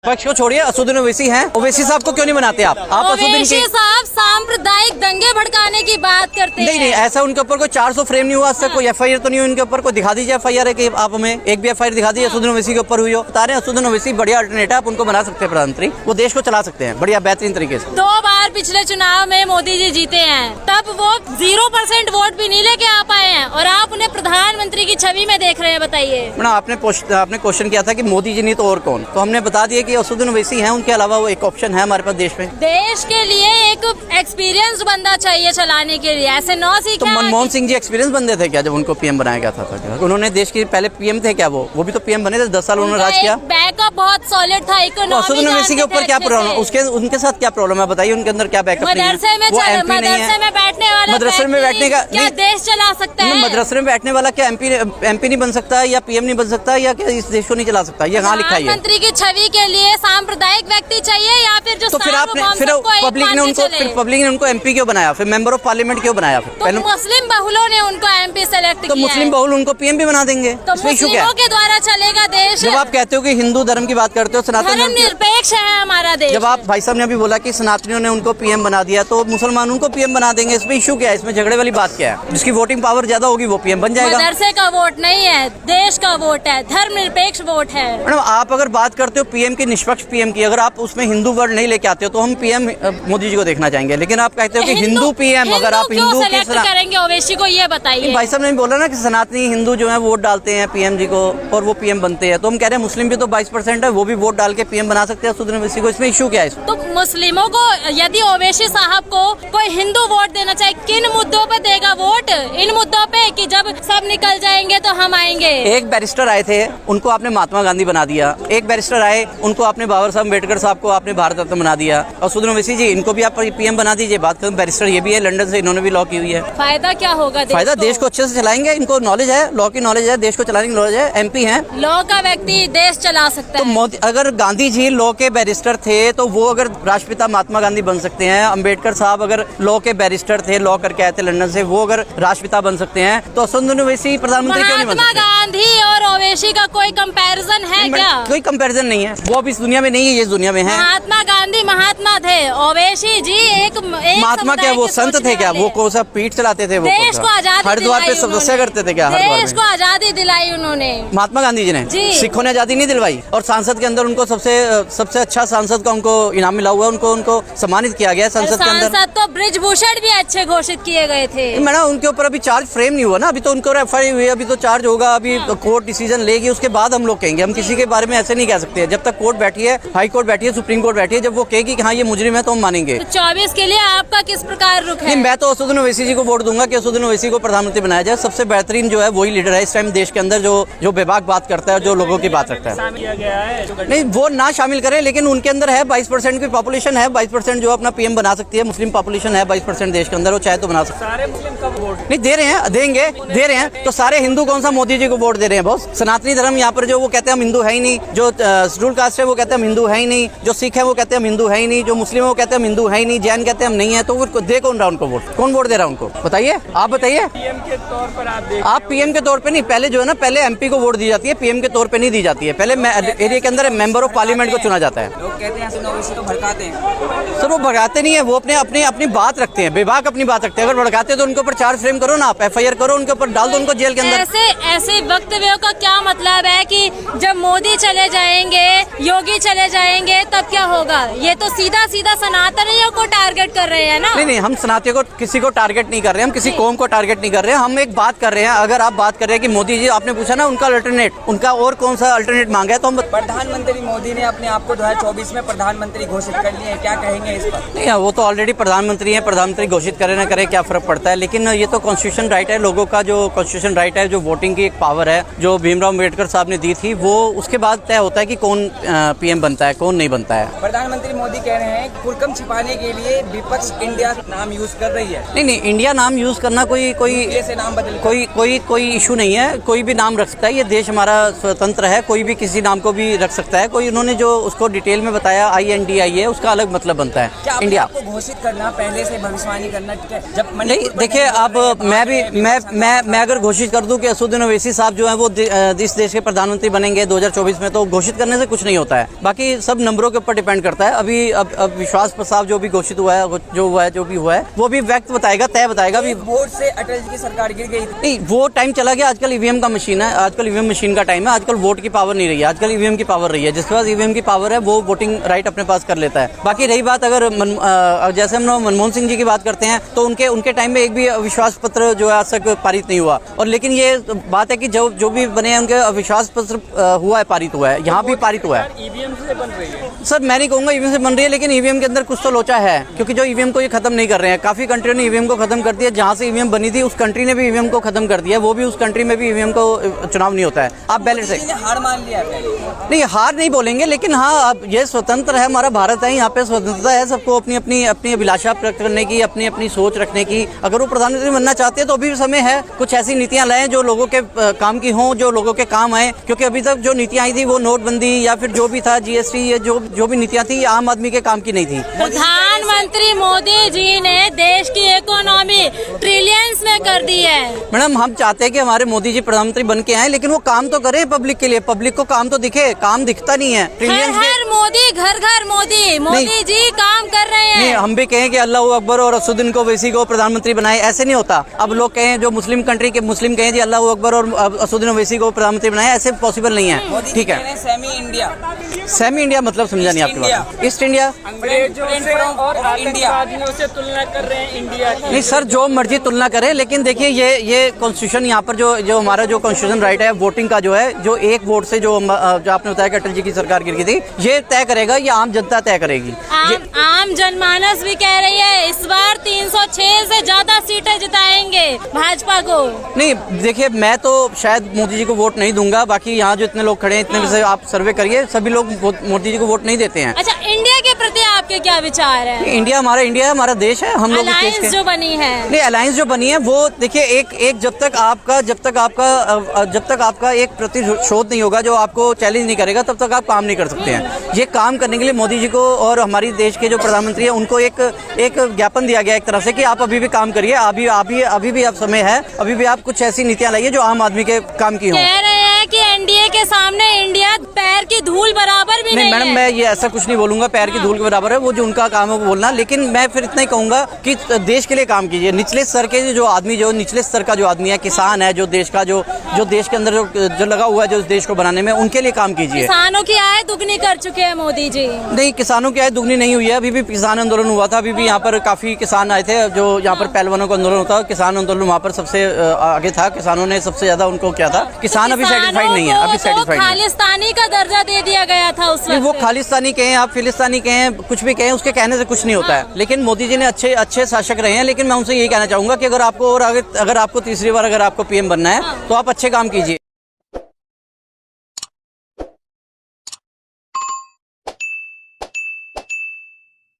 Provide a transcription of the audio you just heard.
पक्ष को छोड़िए, असदुद्दीन ओवैसी हैं। ओवैसी साहब को क्यों नहीं बनाते आप असदुद्दीन ओवैसी साहब सांप्रदायिक दंगे भड़काने की बात करते हैं। नहीं, ऐसा उनके ऊपर कोई 400 फ्रेम नहीं हुआ आज तक, कोई FIR तो नहीं हुई उनके ऊपर। कोई दिखा दीजिए FIR है कि आप हमें एक भी FIR दिखा दीजिए असदुद्दीन ओवैसी के ऊपर हुई हो। बता रहे हैं असदुद्दीन ओवैसी बढ़िया अल्टरनेट है, आप उनको बना सकते हैं प्रधानमंत्री, वो देश को चला सकते हैं बढ़िया बेहतरीन तरीके से। 2 बार पिछले चुनाव में मोदी जी जीते हैं, तब वो 0% वोट भी नहीं लेके आ पाए हैं और आप उन्हें प्रधानमंत्री की छवि में देख रहे हैं। बताइए मैडम, आपने क्वेश्चन किया था कि मोदी जी नहीं तो और कौन, तो हमने बता दिया कि असदुद्दीन ओवैसी हैं, उनके अलावा वो एक ऑप्शन है हमारे पास देश में। देश के लिए एक एक्सपीरियंस बंदा चाहिए चलाने के लिए, ऐसे नौ सीखा। तो मनमोहन सिंह जी एक्सपीरियंस बंदे थे क्या जब उनको PM बनाया गया था? उन्होंने देश के पहले PM थे क्या? वो भी तो PM बने थे, 10 साल उन्होंने राज किया। बैकअप बहुत सॉलिड था। तो असदुद्दीन ओवैसी के ऊपर क्या प्रॉब्लम, उनके साथ क्या प्रॉब्लम है बताइए? उनके अंदर क्या बैकअप नहीं है? मदरसे में बैठने वाला, मदरसे में बैठने का क्या देश चला सकता है? मदरसे में बैठने वाला क्या MP नहीं बन सकता या PM नहीं बन सकता या क्या इस देश को नहीं चला सकता? ये कहाँ लिखा है? प्रधानमंत्री की छवि के लिए सांप्रदायिक व्यक्ति चाहिए या फिर जो तो फिर पब्लिक ने उनको MP क्यों बनाया, फिर मेंबर ऑफ पार्लियामेंट क्यों बनाया? तो मुस्लिम बहुलों ने उनको MP सेलेक्ट किया। तो मुस्लिम बहुल उनको PM भी बना देंगे, तो इसमें इशू क्या है? के द्वारा चलेगा देश। जब आप कहते हो कि हिंदू धर्म की बात करते हो, सनातन धर्म निरपेक्ष है हमारा देश। जब आप भाई साहब ने अभी बोला कि सनातनियों ने उनको PM बना दिया, तो मुसलमान उनको PM बना देंगे, इसमें इशू क्या है? इसमें झगड़े वाली बात क्या है? जिसकी वोटिंग पावर ज्यादा होगी वो PM बन जाएगा। मदरसे का वोट नहीं है, देश का वोट है, धर्म निरपेक्ष वोट है। मैडम, आप अगर बात करते हो PM की, निष्पक्ष PM की, अगर आप उसमें हिंदू वर्ड नहीं लेके आते हो तो हम PM मोदी जी को देखना चाहेंगे। लेकिन आप कहते हो कि हिंदू PM, अगर आप हिंदू करेंगे ओवैसी को, ये बताइए। भाई साहब ने बोला ना कि सनातनी हिंदू जो है वोट डालते हैं PM जी को और वो PM बनते हैं, तो हम कह रहे हैं मुस्लिम भी तो 22% है, वो भी वोट डाल के PM बना सकते हैं असदुद्दीन ओवैसी को, इसमें इशू क्या है? तो मुस्लिमों को यदि ओवैसी साहब को कोई हिंदू वोट देना चाहिए, किन मुद्दों पे देगा वोट? इन मुद्दों पे कि जब सब निकल जाएंगे तो हम आएंगे। एक बैरिस्टर आए थे, उनको आपने महात्मा गांधी बना दिया। एक बैरिस्टर आए, उनको आपने बाबा साहब अम्बेडकर साहब को आपने भारत रत्न बना दिया। असदुद्दीन ओवैसी जी, इनको भी आप PM बना दीजिए। बात करें बैरिस्टर, ये भी है, लंदन से इन्होंने भी लॉ की हुई है। फायदा क्या होगा? फायदा देश को अच्छे से चलाएंगे, इनको नॉलेज है, लॉ की नॉलेज है, देश को चलाने की नॉलेज है, MP है। लॉ का व्यक्ति देश चला सकता है। तो मोदी, अगर गांधी जी लॉ के बैरिस्टर थे तो वो अगर राष्ट्रपिता महात्मा गांधी बन सकते हैं, अम्बेडकर साहब अगर लॉ के बैरिस्टर थे, लॉ करके आए थे लंदन से, वो अगर राष्ट्रपिता बन सकते हैं, तो असदुद्दीन ओवैसी प्रधानमंत्री क्यों नहीं बन सकते? महात्मा गांधी और ओवैसी का कोई कंपैरिजन है क्या? कोई कंपैरिजन नहीं है, वो अब इस दुनिया में नहीं है, ये इस दुनिया में है। महात्मा गांधी महात्मा थे, ओवैसी जी एक महात्मा क्या वो संत थे क्या? वो कौन सा पीठ चलाते थे? वो देश को आजादी हरिद्वार पे तपस्या करते थे क्या? देश को आजादी दिलाई उन्होंने, महात्मा गांधी जी ने। सिखों ने आजादी नहीं दिलवाई, और सांसद के अंदर उनको सबसे अच्छा सांसद का उनको इनाम मिला हुआ है, उनको सम्मानित किया गया संसद के अंदर। सांसद तो बृजभूषण भी अच्छे घोषित किए गए थे। मैडम, उनके ऊपर अभी चार्ज फ्रेम नहीं हुआ ना, अभी तो उनको FIR हुई है, अभी तो चार्ज होगा, अभी कोर्ट डिसीजन लेगी, उसके बाद हम लोग कहेंगे। हम किसी के बारे में ऐसे नहीं कह सकते, जब तक कोर्ट बैठी है, हाई कोर्ट बैठी है, सुप्रीम कोर्ट बैठी है, जब वो कहेगी कि हाँ ये मुजरिम है तो हम मानेंगे। तो 24 के लिए आपका किस प्रकार रुख है? मैं तो असदुद्दीन ओवैसी जी को वोट दूंगा कि असदुद्दीन ओवैसी को प्रधानमंत्री बनाया जाए। सबसे बेहतरीन जो है वही लीडर है इस टाइम देश के अंदर, जो बेबाक बात करता है, जो लोगों की बात रखता है। नहीं, वो ना शामिल करें, लेकिन उनके अंदर है 22% की पॉपुलेशन है, 22% जो अपना PM बना सकती है। मुस्लिम पॉपुलेशन है 22% देश के अंदर, वो चाहे तो बना सकते हैं। सारे मुस्लिम कब वोट नहीं दे रहे हैं, दे रहे हैं। तो सारे हिंदू कौन सा मोदी जी को वोट दे रहे हैं? बहुत सनातनी धर्म यहाँ पर जो वो कहते हैं हम हिंदू है ही नहीं, जो शेड्यूल कास्ट है वो कहते हैं हम हिंदू है ही नहीं, जो सिख है वो कहते हैं हम हिंदू है ही नहीं, जो मुस्लिम है वो कहते हैं हम हिंदू है ही नहीं, जैन कहते हैं हम नहीं है, तो वो दे कौन रहा उनको वोट? कौन वोट दे रहा है उनको? बताइए, आप बताइए। PM के तौर पर आप PM के तौर पे नहीं, पहले जो है ना, पहले MP को वोट दी जाती है, PM के तौर पे नहीं दी जाती है। पहले एरिया के अंदर मेंबर ऑफ पार्लियामेंट को चुना जाता है। लोग कहते हैं ओवैसी तो भड़काते हैं। सर, वो भड़काते नहीं है, वो अपनी बात रखते हैं, बेबाक अपनी बात रखते हैं। अगर भड़काते तो उनके ऊपर चार्ज फ्रेम करो ना, आप FIR करो, उनके ऊपर डाल दो, उनको जेल के अंदर। ऐसे वक्तव्यों का क्या मतलब है कि जब मोदी चले जाएंगे, योगी चले जाएंगे, तब क्या होगा? ये तो सीधा सनातनियों को टारगेट कर रहे हैं ना। नहीं, हम सनातनियों को किसी को टारगेट नहीं कर रहे हैं, हम किसी कौम को टारगेट नहीं कर रहे हैं। हम एक बात कर रहे हैं, अगर आप बात कर रहे हैं कि मोदी जी, आपने पूछा ना उनका अल्टरनेट, उनका और कौन सा अल्टरनेट मांगा है, तो हम प्रधानमंत्री मोदी ने अपने आप को 2024 में प्रधानमंत्री घोषित कर लिया है, क्या कहेंगे इस पर? नहीं, वो तो ऑलरेडी प्रधानमंत्री हैं, प्रधानमंत्री घोषित करे ना करे क्या फर्क पड़ता है? लेकिन ये तो कॉन्स्टिट्यूशन राइट है, लोगों का जो कॉन्स्टिट्यूशन राइट है, जो वोटिंग की एक पावर है, जो भीमराव अम्बेडकर साहब ने दी थी, वो उसके बाद तय होता है कि कौन PM बनता है, कौन नहीं बनता है। प्रधानमंत्री मोदी कह रहे हैं कुलकम छिपाने के लिए विपक्ष इंडिया नाम यूज कर रही है। नहीं, इंडिया नाम यूज करना कोई से नाम बदल कोई इशू नहीं है, कोई भी नाम रख सकता है। ये देश हमारा स्वतंत्र है, कोई भी किसी नाम को भी रख सकता है। कोई उन्होंने जो उसको डिटेल में बताया INDIA है, उसका अलग मतलब बनता है क्या इंडिया। आपको घोषित करना, पहले से भविष्यवाणी करना, ठीक है? जब नहीं देखिए, अब मैं अगर घोषित कर दूं कि असदुद्दीन ओवैसी साहब जो है वो इस देश के प्रधानमंत्री बनेंगे 2024 में, तो घोषित करने से कुछ नहीं होता है। बाकी सब नंबरों के ऊपर डिपेंड करता है। अभी अब विश्वास प्रस्ताव जो भी घोषित हुआ है, जो भी हुआ है वो भी वक्त बताएगा, तय बताएगा। अभी वोट से अटल जी की सरकार गिर गई थी। नहीं, वो टाइम चला गया। आजकल EVM का मशीन है, आजकल EVM मशीन का टाइम है। आजकल वोट की पावर नहीं रही है, आजकल EVM की पावर रही है। जिसके पास EVM की पावर है वो वोटिंग राइट अपने पास कर लेता है। बाकी रही बात, अगर जैसे हम लोग मनमोहन सिंह जी की बात करते हैं तो उनके टाइम में एक भी अविश्वास पत्र जो है आज तक पारित नहीं हुआ। और लेकिन ये बात है कि जो भी बने हैं उनके अविश्वास पत्र हुआ है, पारित हुआ है, यहाँ भी पारित हुआ है। EVM से बन रही है सर मैं नहीं कहूँगा EVM से बन रही है, लेकिन EVM के अंदर कुछ तो लोचा है, क्योंकि जो EVM को ये खत्म नहीं कर रहे हैं। काफी कंट्रियों ने EVM को खत्म कर दिया। जहाँ से EVM बनी थी उस कंट्री ने भी EVM को खत्म कर दिया। वो भी उस कंट्री में भी EVM को चुनाव नहीं होता है। आप बैलेट से हार मान लिया नहीं, हार नहीं बोलेंगे, लेकिन हाँ अब ये स्वतंत्र है, हमारा भारत है, यहाँ पे स्वतंत्रता है सबको अपनी अभिलाषा प्रकट करने की, अपनी सोच रखने की। अगर वो प्रधानमंत्री बनना चाहते हैं तो अभी भी समय है। कुछ ऐसी नीतियां लाएं जो लोगों के काम की हों, जो लोगों के काम आए। क्योंकि अभी तक जो नीतियां आई थी वो नोटबंदी या फिर जो भी था GST, ये जो भी नीतियां थी आम आदमी के काम की नहीं थी। प्रधानमंत्री मोदी जी ने देश की इकोनॉमी ट्रिलियंस में कर दी है। मैडम हम चाहते हैं कि हमारे मोदी जी प्रधानमंत्री बन के आए, लेकिन वो काम तो करें पब्लिक के लिए। पब्लिक को काम तो दिखे, काम दिखता नहीं है। हर हर मोदी, घर घर मोदी, मोदी जी काम कर रहे हैं। नहीं, हम भी कहें कि अल्लाह अकबर और असदुद्दीन ओवैसी को प्रधानमंत्री बनाए, ऐसे नहीं होता। अब लोग कहें, जो मुस्लिम कंट्री के मुस्लिम कहें जी अल्लाह अकबर और असदुद्दीन ओवैसी को प्रधानमंत्री बनाए, ऐसे पॉसिबल नहीं है। ठीक है, सेमी इंडिया मतलब समझा नहीं आपकी बात। ईस्ट इंडिया और आतंकवादियों से तुलना कर रहे हैं इंडिया की। नहीं सर, जो मर्जी तुलना करें, लेकिन देखिए ये कॉन्स्टिट्यूशन यहाँ पर जो हमारा जो कॉन्स्टिट्यूशन राइट है वोटिंग का, जो है जो एक वोट से जो आपने बताया कि अटल जी की सरकार गिर गई थी, ये तय करेगा, ये आम जनता तय करेगी। आम जनमानस भी कह रही है इस बार 306 से ज्यादा सीटें जिताएंगे भाजपा को। नहीं देखिए, मैं तो शायद मोदी जी को वोट नहीं दूंगा। बाकी यहाँ जो इतने लोग खड़े हैं, इतने में से आप सर्वे करिए, सभी लोग मोदी जी को वोट नहीं देते हैं। अच्छा, इंडिया के प्रति आपके क्या विचार है? इंडिया हमारा देश है, हम लोग अलायंस जो बनी है। नहीं, अलायंस जो बनी है वो देखिए एक जब तक आपका एक प्रतिशोध नहीं होगा, जो आपको चैलेंज नहीं करेगा, तब तक आप काम नहीं कर सकते हैं। ये काम करने के लिए मोदी जी को और हमारी देश के जो प्रधानमंत्री है उनको एक ज्ञापन दिया गया एक तरह से कि आप अभी भी काम करिए, अभी भी आप समय है, अभी भी आप कुछ ऐसी नीतियां लाइए जो आम आदमी के काम की हों। कह रहे हैं कि एनडीए के सामने इंडिया पैर की धूल बराबर भी नहीं मैडम है। मैं ये ऐसा कुछ नहीं बोलूंगा, पैर की धूल के बराबर है, वो जो उनका काम है वो बोलना। लेकिन मैं फिर इतना ही कहूंगा कि देश के लिए काम कीजिए। निचले स्तर के जो आदमी, जो निचले स्तर का जो आदमी है, किसान है, जो देश का जो देश के अंदर जो लगा हुआ है, जो देश को बनाने में, उनके लिए काम कीजिए। किसानों की आय दुगनी कर चुके हैं मोदी जी। नहीं, किसानों की आय दुगनी नहीं हुई है। अभी भी किसान आंदोलन हुआ था, अभी भी यहाँ पर काफी किसान आए थे। जो यहाँ पर पहलवानों का आंदोलन होता है, किसान आंदोलन वहाँ पर सबसे आगे था। किसानों ने सबसे ज्यादा उनको किया था। किसान अभी सेटिस्फाइड नहीं है, अभी सेटिस्फाइड खालिस्तानी का दर्जा दे दिया गया था उस वक्त। वो खालिस्तानी कहें, आप फिलिस्तानी कहें, कुछ भी कहें, उसके कहने से कुछ नहीं होता है। लेकिन मोदी जी ने अच्छे शासक रहे हैं। लेकिन मैं उनसे यही कहना चाहूंगा कि अगर आपको तीसरी बार अगर आपको PM बनना है तो आप अच्छे काम कीजिए।